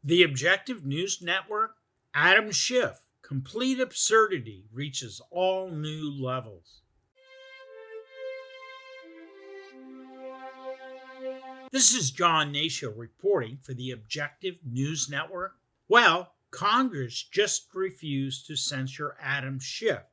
The Objective News Network, Adam Schiff, complete absurdity reaches all new levels. This is John Hnatio reporting for the Objective News Network. Well, Congress just refused to censure Adam Schiff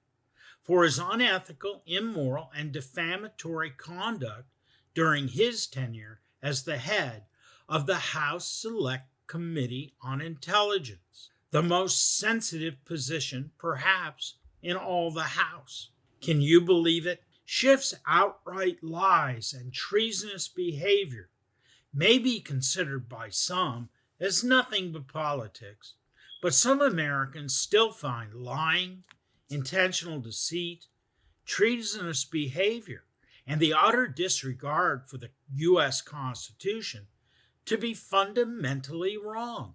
for his unethical, immoral, and defamatory conduct during his tenure as the head of the House Select Committee on Intelligence, the most sensitive position perhaps in all the House. Can you believe it? Schiff's outright lies and treasonous behavior may be considered by some as nothing but politics, but some Americans still find lying, intentional deceit, treasonous behavior, and the utter disregard for the U.S. Constitution to be fundamentally wrong.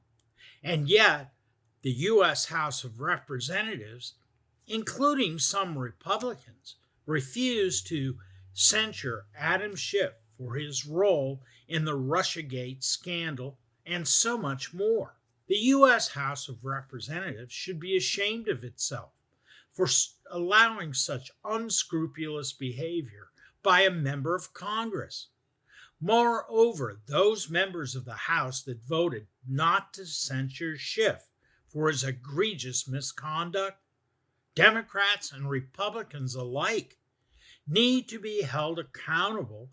And yet, the U.S. House of Representatives, including some Republicans, refused to censure Adam Schiff for his role in the Russiagate scandal and so much more. The U.S. House of Representatives should be ashamed of itself for allowing such unscrupulous behavior by a member of Congress. Moreover, those members of the House that voted not to censure Schiff for his egregious misconduct, Democrats and Republicans alike, need to be held accountable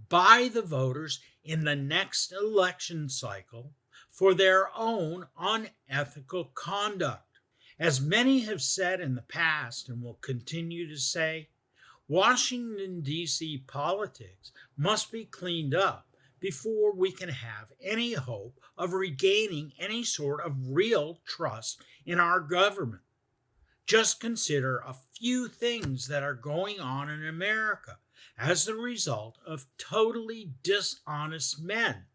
by the voters in the next election cycle for their own unethical conduct. As many have said in the past and will continue to say, Washington, D.C. politics must be cleaned up before we can have any hope of regaining any sort of real trust in our government. Just consider a few things that are going on in America as the result of totally dishonest men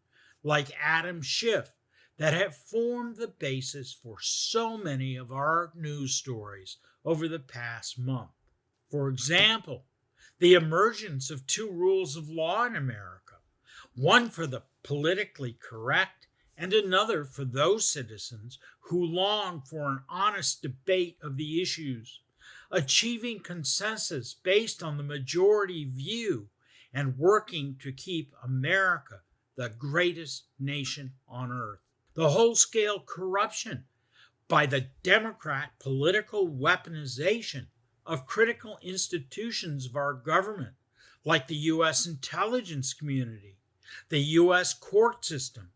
like Adam Schiff that have formed the basis for so many of our news stories over the past month. For example, the emergence of two rules of law in America, one for the politically correct and another for those citizens who long for an honest debate of the issues, achieving consensus based on the majority view and working to keep America the greatest nation on earth. The whole-scale corruption by the Democrat political weaponization of critical institutions of our government, like the U.S. intelligence community, the U.S. court system,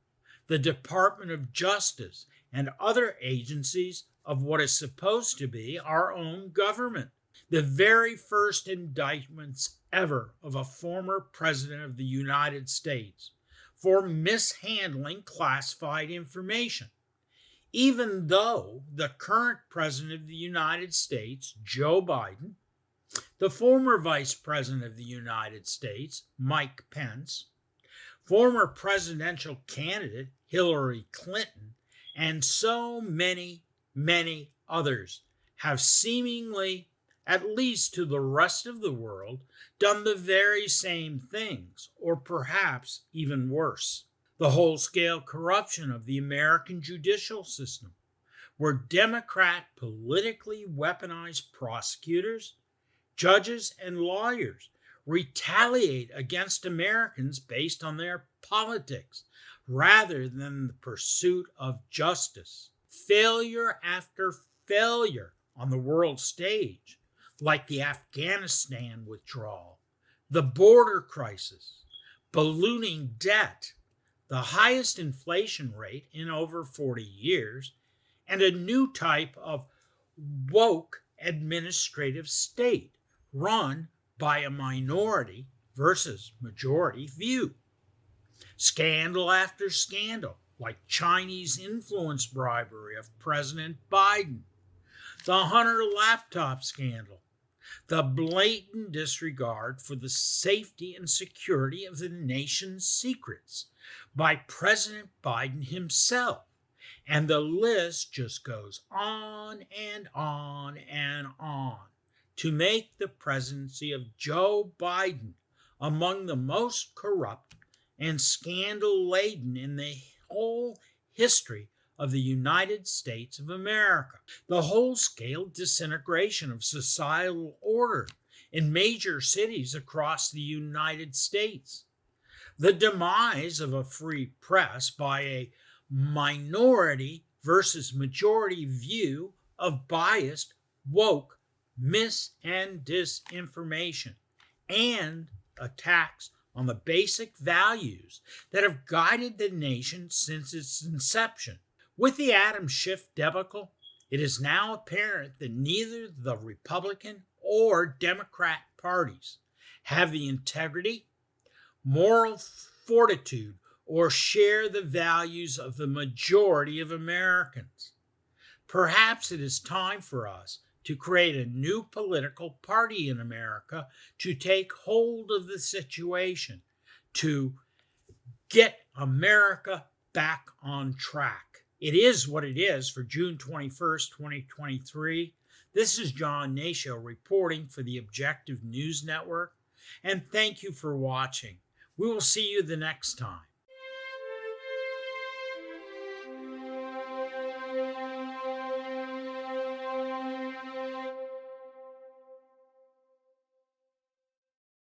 the Department of Justice, and other agencies of what is supposed to be our own government. The very first indictments ever of a former president of the United States for mishandling classified information, even though the current president of the United States, Joe Biden, the former vice president of the United States, Mike Pence, former presidential candidate Hillary Clinton, and so many, many others have seemingly, at least to the rest of the world, done the very same things, or perhaps even worse. The whole-scale corruption of the American judicial system, where Democrat politically weaponized prosecutors, judges, and lawyers retaliate against Americans based on their politics rather than the pursuit of justice. Failure after failure on the world stage, like the Afghanistan withdrawal, the border crisis, ballooning debt, the highest inflation rate in over 40 years, and a new type of woke administrative state run by a minority versus majority view. Scandal after scandal, like Chinese influence bribery of President Biden, the Hunter laptop scandal, the blatant disregard for the safety and security of the nation's secrets by President Biden himself. And the list just goes on and on and on to make the presidency of Joe Biden among the most corrupt and scandal-laden in the whole history of the United States of America, the whole-scale disintegration of societal order in major cities across the United States, the demise of a free press by a minority versus majority view of biased, woke, mis- and disinformation, and attacks on the basic values that have guided the nation since its inception. With the Adam Schiff debacle, it is now apparent that neither the Republican or Democrat parties have the integrity, moral fortitude, or share the values of the majority of Americans. Perhaps it is time for us to create a new political party in America to take hold of the situation, to get America back on track. It is what it is for June 21st, 2023. This is John Hnatio reporting for the Objective News Network, and thank you for watching. We will see you the next time.